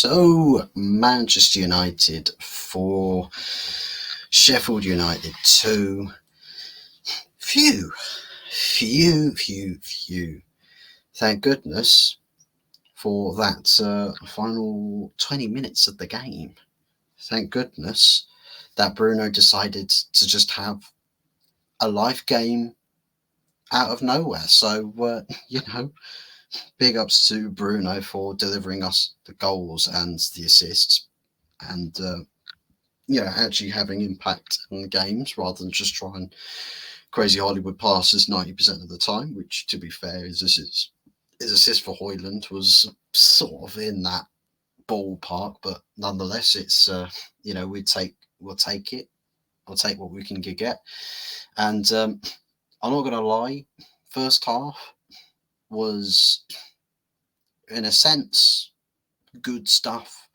So, Manchester United 4, Sheffield United 2. Phew. Thank goodness for that final 20 minutes of the game. Thank goodness that Bruno decided to just have a live game out of nowhere. So, big ups to Bruno for delivering us the goals and the assists, and actually having impact on the games rather than just trying crazy Hollywood passes 90% of the time, which, to be fair, his assist for Højlund was sort of in that ballpark, but nonetheless, it's we'll take it. We'll take what we can get. And I'm not going to lie, first half was, in a sense, good stuff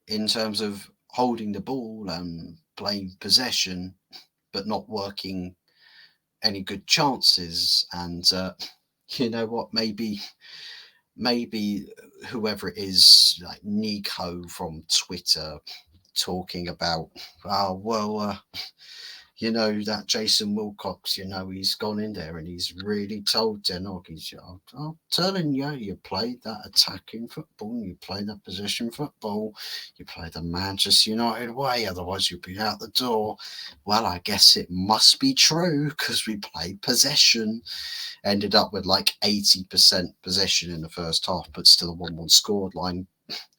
in terms of holding the ball and playing possession, but not working any good chances. And you know what? Maybe whoever it is, like Nico from Twitter, talking about, that Jason Wilcox, he's gone in there and he's really told Den Hag, I'm telling you, you played that attacking football, you played that possession football, you played the Manchester United way, otherwise you'd be out the door. Well, I guess it must be true because we played possession. Ended up with like 80% possession in the first half, but still a 1-1 scoreline,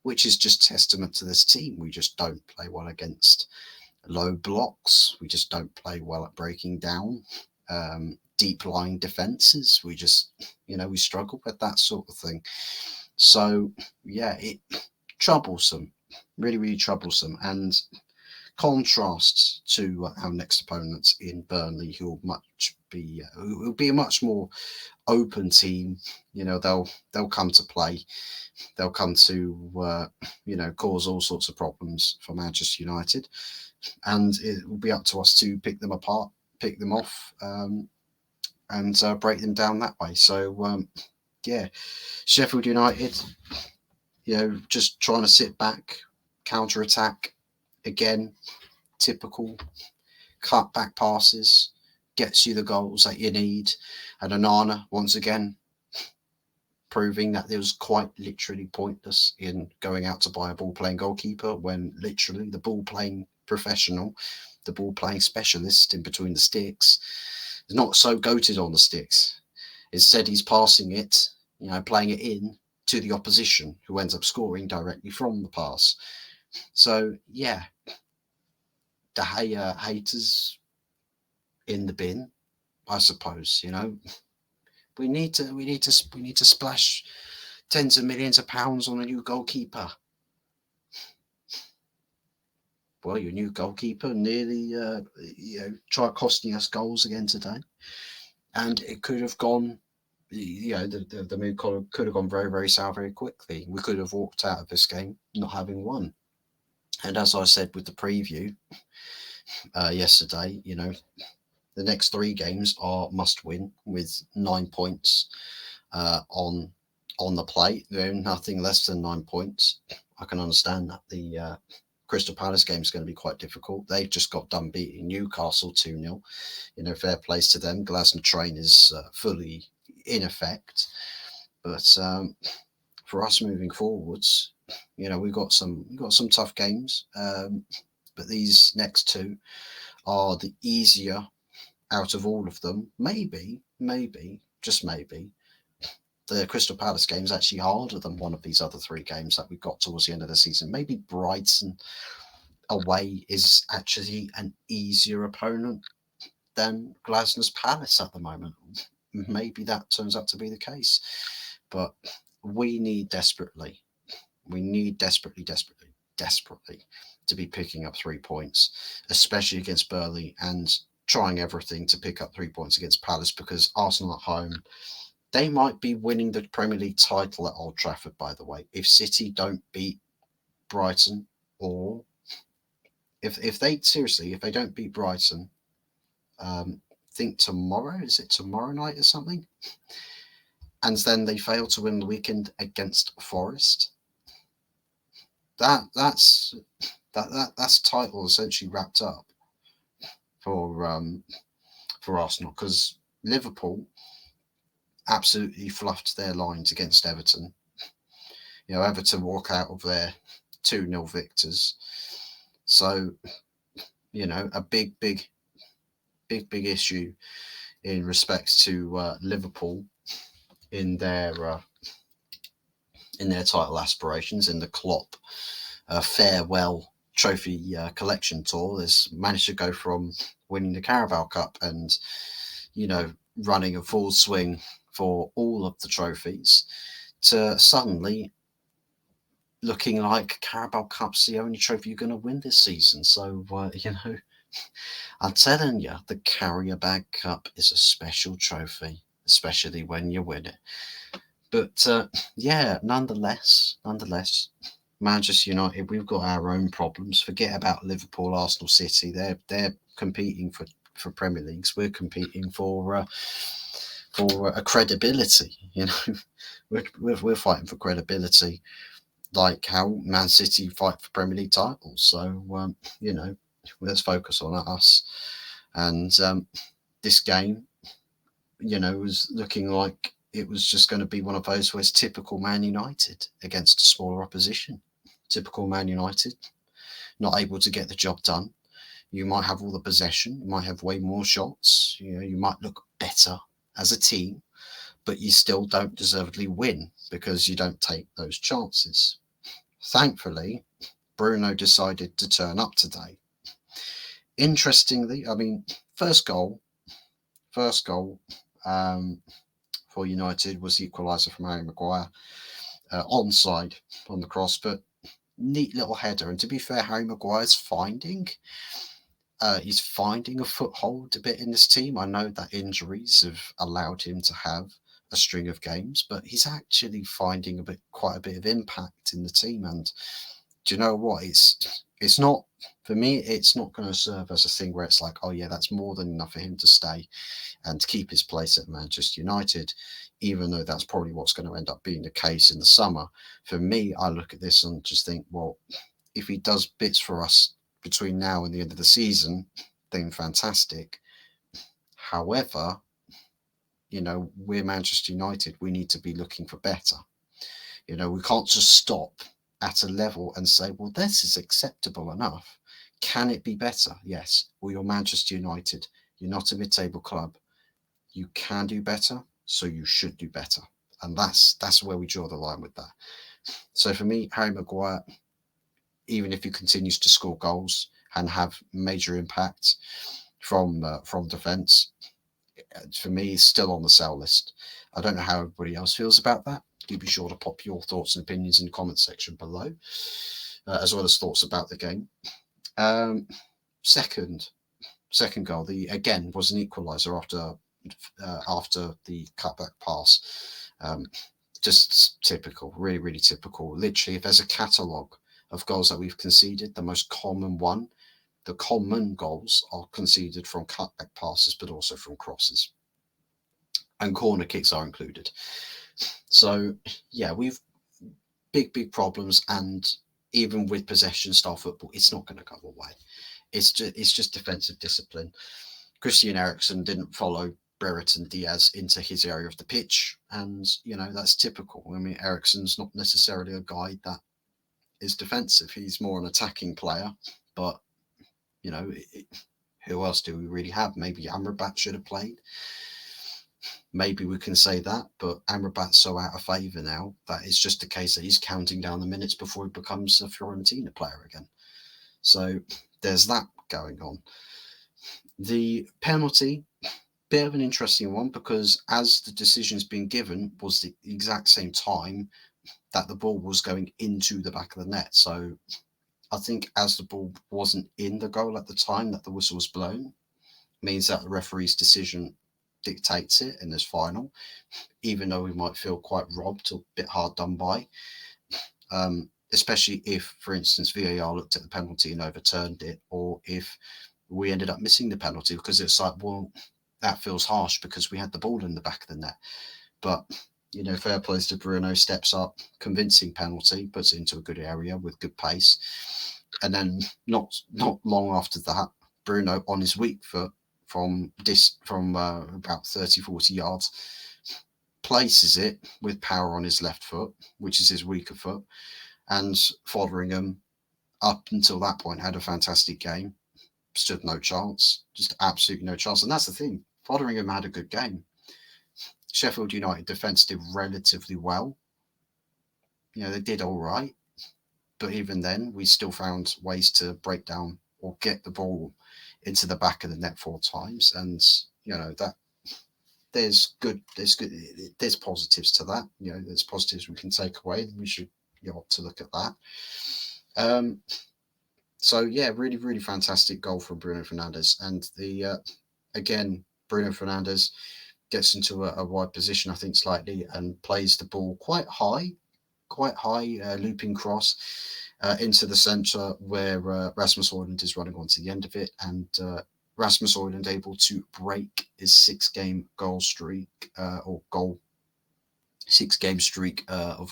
which is just testament to this team. We just don't play well against low blocks. We just don't play well at breaking down deep lying defenses. We just, we struggle with that sort of thing. So yeah, it troublesome, really, really troublesome. And contrasts to our next opponents in Burnley, who will be a much more open team. They'll come to play. They'll come to cause all sorts of problems for Manchester United, and it will be up to us to pick them apart, pick them off, and break them down that way. So Sheffield United, just trying to sit back, counter attack. Again, typical cut back passes gets you the goals that you need. And Onana, once again, proving that it was quite literally pointless in going out to buy a ball-playing goalkeeper when literally the ball-playing professional, the ball-playing specialist in between the sticks, is not so goated on the sticks. Instead, he's passing it, playing it in to the opposition, who ends up scoring directly from the pass. So, yeah, De Gea haters in the bin, I suppose. We need to splash tens of millions of pounds on a new goalkeeper. Well, your new goalkeeper nearly tried costing us goals again today, and it could have gone. The move could have gone very, very sour very quickly. We could have walked out of this game not having won. And as I said with the preview yesterday, the next 3 games are must win with 9 points on the plate. They're nothing less than 9 points. I can understand that the Crystal Palace game is going to be quite difficult. They've just got done beating Newcastle 2-0. Fair plays to them. Glasner Train is fully in effect. But for us moving forwards, we've got some tough games. But these next 2 are the easier out of all of them. Maybe, just maybe, the Crystal Palace game is actually harder than one of these other 3 games that we got towards the end of the season. Maybe Brighton away is actually an easier opponent than Glasner's Palace at the moment. Maybe that turns out to be the case. But we need desperately to be picking up 3 points, especially against Burnley, and trying everything to pick up 3 points against Palace, because Arsenal at home, they might be winning the Premier League title at Old Trafford, by the way, if City don't beat Brighton, or if they don't beat Brighton, think tomorrow, is it tomorrow night or something? And then they fail to win the weekend against Forest. that's title essentially wrapped up for Arsenal, because Liverpool absolutely fluffed their lines against Everton. Everton walk out of their 2-0 victors. So, a big issue in respects to Liverpool in their title aspirations in the Klopp farewell trophy collection tour. Has managed to go from winning the Carabao Cup and running a full swing for all of the trophies to suddenly looking like Carabao Cup's the only trophy you're going to win this season. So I'm telling you, the Carrier Bag Cup is a special trophy, especially when you win it. But nonetheless, Manchester United, we've got our own problems. Forget about Liverpool, Arsenal, City. They're competing for Premier Leagues. We're competing for a credibility. We're fighting for credibility, like how Man City fight for Premier League titles. So let's focus on us. And this game, was looking like it was just going to be one of those where it's typical Man United against a smaller opposition. Typical Man United, not able to get the job done. You might have all the possession, you might have way more shots, you might look better as a team, but you still don't deservedly win because you don't take those chances. Thankfully, Bruno decided to turn up today. Interestingly, I mean, first goal for United was the equaliser from Harry Maguire, onside on the cross, but neat little header. And to be fair, Harry Maguire's he's finding a foothold a bit in this team. I know that injuries have allowed him to have a string of games, but he's actually finding quite a bit of impact in the team. And do you know what? It's not, for me, it's not going to serve as a thing where it's like, oh yeah, that's more than enough for him to stay and to keep his place at Manchester United, even though that's probably what's going to end up being the case in the summer. For me, I look at this and just think, well, if he does bits for us between now and the end of the season, then fantastic. However, we're Manchester United. We need to be looking for better. We can't just stop at a level and say, well, this is acceptable enough. Can it be better? Yes. Well, you're Manchester United. You're not a mid-table club. You can do better, so you should do better. And that's where we draw the line with that. So for me, Harry Maguire, even if he continues to score goals and have major impact from defence, for me, he's still on the sell list. I don't know how everybody else feels about that. Do be sure to pop your thoughts and opinions in the comment section below, as well as thoughts about the game. Second goal, again was an equaliser after the cutback pass. Just typical, really, really typical. Literally, if there's a catalogue of goals that we've conceded, the most common one, the common goals are conceded from cutback passes, but also from crosses. And corner kicks are included. So, yeah, we've big problems, and even with possession style football, it's not going to go away. It's just defensive discipline. Christian Eriksen didn't follow Brereton Diaz into his area of the pitch, and that's typical. I mean, Eriksen's not necessarily a guy that is defensive. He's more an attacking player, but who else do we really have? Maybe Amrabat should have played. Maybe we can say that, but Amrabat's so out of favour now that it's just a case that he's counting down the minutes before he becomes a Fiorentina player again. So there's that going on. The penalty, bit of an interesting one, because as the decision's been given was the exact same time that the ball was going into the back of the net. So I think as the ball wasn't in the goal at the time that the whistle was blown, means that the referee's decision dictates it in this final, even though we might feel quite robbed or a bit hard done by. Especially if, for instance, VAR looked at the penalty and overturned it, or if we ended up missing the penalty, because it's like, well, that feels harsh because we had the ball in the back of the net. But You know, fair plays to Bruno, steps up, convincing penalty, puts it into a good area with good pace. And then not long after that, Bruno on his weak foot from about 30, 40 yards, places it with power on his left foot, which is his weaker foot. And Fotheringham, up until that point, had a fantastic game. Stood no chance, just absolutely no chance. And that's the thing, Fotheringham had a good game. Sheffield United defence did relatively well. You know, they did all right. But even then, we still found ways to break down or get the ball into the back of the net 4 times. And, you know, that there's positives to that. You know, there's positives we can take away. We should, opt to look at that. So yeah, really, really fantastic goal from Bruno Fernandes. And again, Bruno Fernandes gets into a wide position, I think, slightly, and plays the ball quite high, looping cross into the centre where Rasmus Højlund is running onto the end of it, and Rasmus Højlund able to break his 6-game goal streak of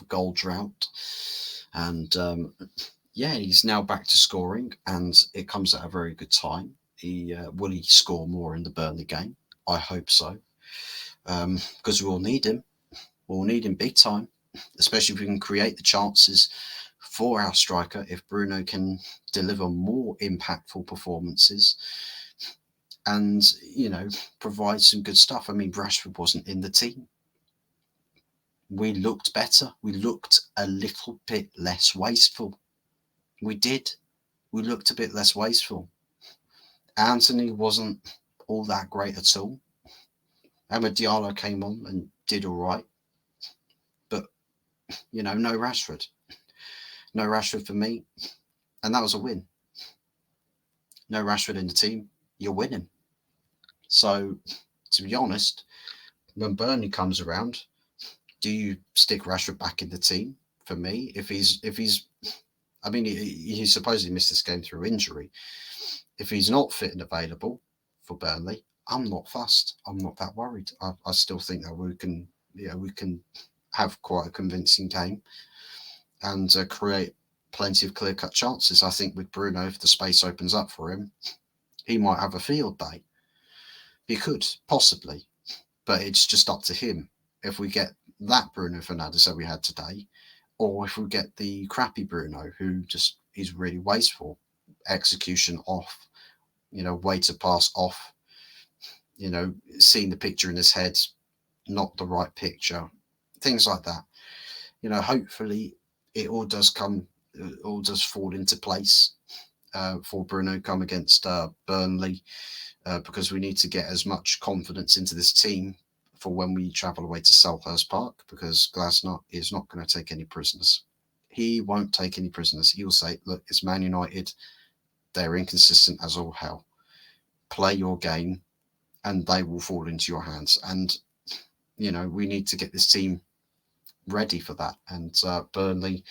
a goal drought, and yeah, he's now back to scoring, and it comes at a very good time. Will he score more in the Burnley game? I hope so, because we all need him. We'll need him big time, especially if we can create the chances for our striker. If Bruno can deliver more impactful performances and, provide some good stuff. I mean, Rashford wasn't in the team. We looked better. We looked a little bit less wasteful. We did. We looked a bit less wasteful. Anthony wasn't all that great at all. Amad Diallo came on and did all right. But, no Rashford. No Rashford for me. And that was a win. No Rashford in the team, you're winning. So, to be honest, when Burnley comes around, do you stick Rashford back in the team? For me, if he's, I mean, he supposedly missed this game through injury. If he's not fit and available for Burnley, I'm not fussed. I'm not that worried. I still think that we can have quite a convincing game and create plenty of clear-cut chances. I think with Bruno, if the space opens up for him, he might have a field day. He could, possibly, but it's just up to him if we get that Bruno Fernandes that we had today, or if we get the crappy Bruno who just is really wasteful, execution off, way to pass off, seeing the picture in his head, not the right picture, things like that. Hopefully it all does fall into place for Bruno come against Burnley, because we need to get as much confidence into this team for when we travel away to Selhurst Park, because Glasner is not going to take any prisoners. He won't take any prisoners. He will say, look, it's Man United. They're inconsistent as all hell. Play your game and they will fall into your hands. And, we need to get this team ready for that. And Burnley,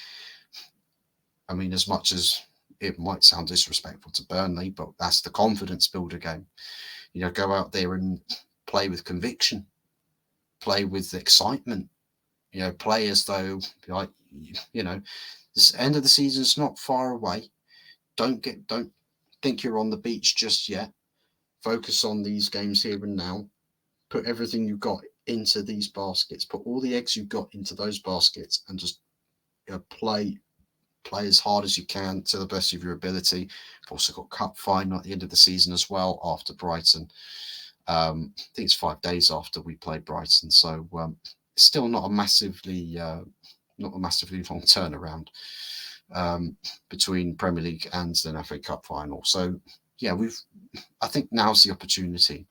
I mean, as much as it might sound disrespectful to Burnley, but that's the confidence builder game. Go out there and play with conviction, play with excitement, play as though, this end of the season's not far away. Don't think you're on the beach just yet. Focus on these games here and now. Put everything you've got into these baskets. Put all the eggs you've got into those baskets and just play as hard as you can to the best of your ability. We've also got cup final at the end of the season as well after Brighton. I think it's 5 days after we played Brighton, so still not a massively long turnaround between Premier League and then FA Cup final. So yeah, I think now's the opportunity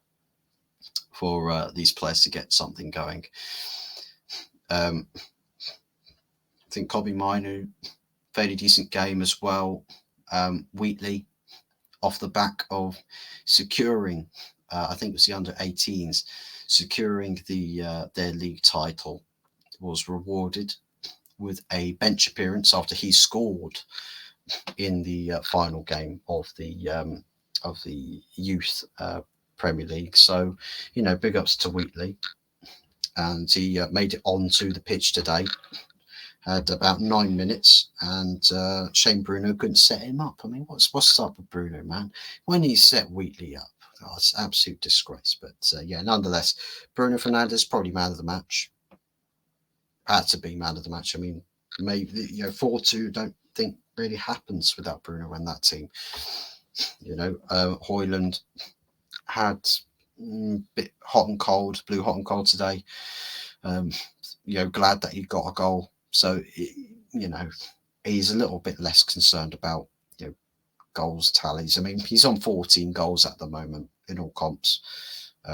for these players to get something going. I think Kobbie Mainoo, fairly decent game as well. Wheatley, off the back of securing, I think it was the under-18s, securing their league title, was rewarded with a bench appearance after he scored in the final game of the youth Premier League. So, big ups to Wheatley. and he made it onto the pitch today. Had about 9 minutes, and Shane Bruno couldn't set him up. I mean, what's up with Bruno, man? When he set Wheatley up, it's an absolute disgrace. But yeah, nonetheless, Bruno Fernandes probably man of the match. Had to be man of the match. I mean, maybe 4-2. Don't think really happens without Bruno and that team. Højlund had bit hot and cold, blew hot and cold today. Glad that he got a goal. So, he's a little bit less concerned about, goals tallies. I mean, he's on 14 goals at the moment in all comps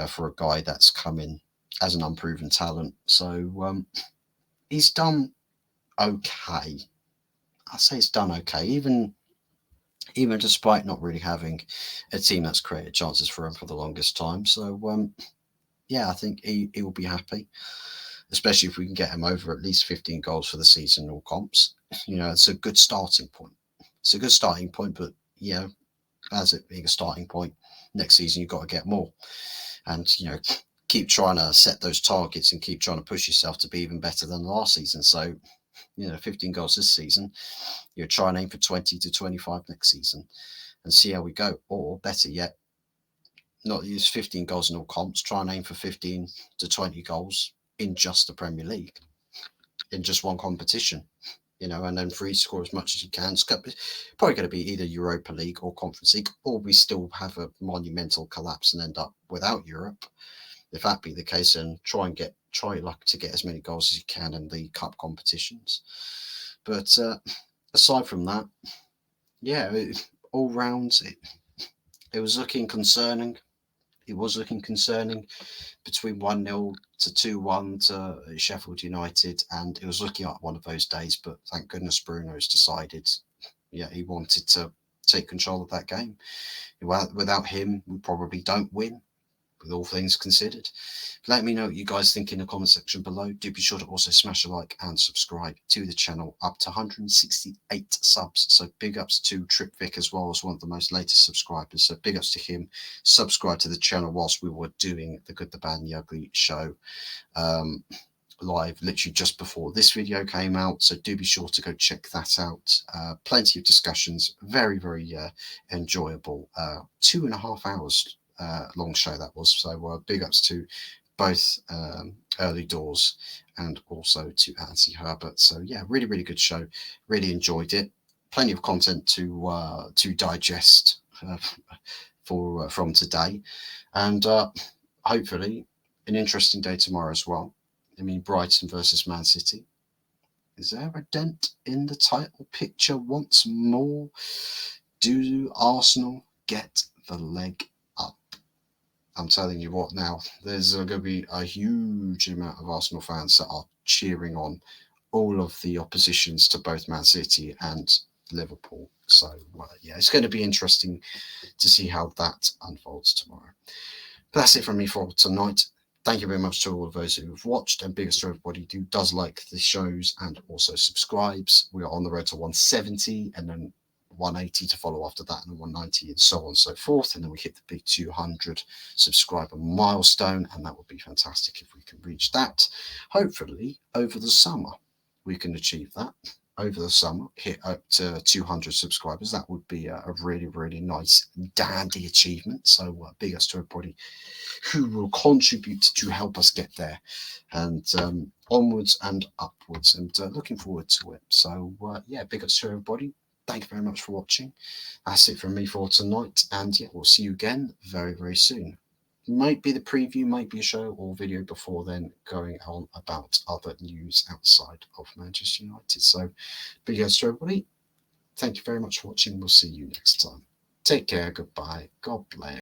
for a guy that's come in as an unproven talent. So, he's done okay. I'd say he's done okay, even despite not really having a team that's created chances for him for the longest time. So, yeah, I think he will be happy, especially if we can get him over at least 15 goals for the season in all comps. It's a good starting point. It's a good starting point, but, as it being a starting point, next season you've got to get more. And, keep trying to set those targets and keep trying to push yourself to be even better than last season. So, 15 goals this season, you're trying to aim for 20 to 25 next season and see how we go. Or better yet, not use 15 goals in all comps, try and aim for 15 to 20 goals in just the Premier League, in just one competition, and then free score as much as you can. It's probably going to be either Europa League or Conference League, or we still have a monumental collapse and end up without Europe. If that be the case, then try your luck to get as many goals as you can in the cup competitions. But aside from that, yeah, all round it was looking concerning. It was looking concerning between 1-0 to 2-1 to Sheffield United, and it was looking like one of those days. But thank goodness Bruno's decided, he wanted to take control of that game. Without him, we probably don't win, with all things considered. Let me know what you guys think in the comment section below. Do be sure to also smash a like and subscribe to the channel, up to 168 subs. So big ups to Trip Vic as well, as one of the most latest subscribers. So big ups to him. Subscribe to the channel whilst we were doing the Good, the Bad and the Ugly show live literally just before this video came out. So do be sure to go check that out. Plenty of discussions. Very, very enjoyable. 2.5 hours long show that was. So big ups to both Early Doors and also to Anthony Herbert. So yeah, really, really good show. Really enjoyed it. Plenty of content to digest from today, and hopefully an interesting day tomorrow as well. I mean, Brighton versus Man City. Is there a dent in the title picture once more? Do Arsenal get the leg up? I'm telling you what now, there's going to be a huge amount of Arsenal fans that are cheering on all of the oppositions to both Man City and Liverpool. So, yeah, it's going to be interesting to see how that unfolds tomorrow. But that's it from me for tonight. Thank you very much to all of those who have watched, and biggest to everybody who does like the shows and also subscribes. We are on the road to 170, and then 180 to follow after that, and 190, and so on and so forth. And then we hit the big 200 subscriber milestone, and that would be fantastic if we can reach that. Hopefully over the summer we can achieve that. Over the summer, hit up to 200 subscribers. That would be a really, really nice, dandy achievement. So big ups to everybody who will contribute to help us get there, and onwards and upwards, and looking forward to it. So yeah, big ups to everybody. Thank you very much for watching. That's it from me for tonight, and yeah, we'll see you again very, very soon. Might be the preview, might be a show or video before then going on about other news outside of Manchester United. So big ups to everybody. Thank you very much for watching. We'll see you next time. Take care. Goodbye. God bless.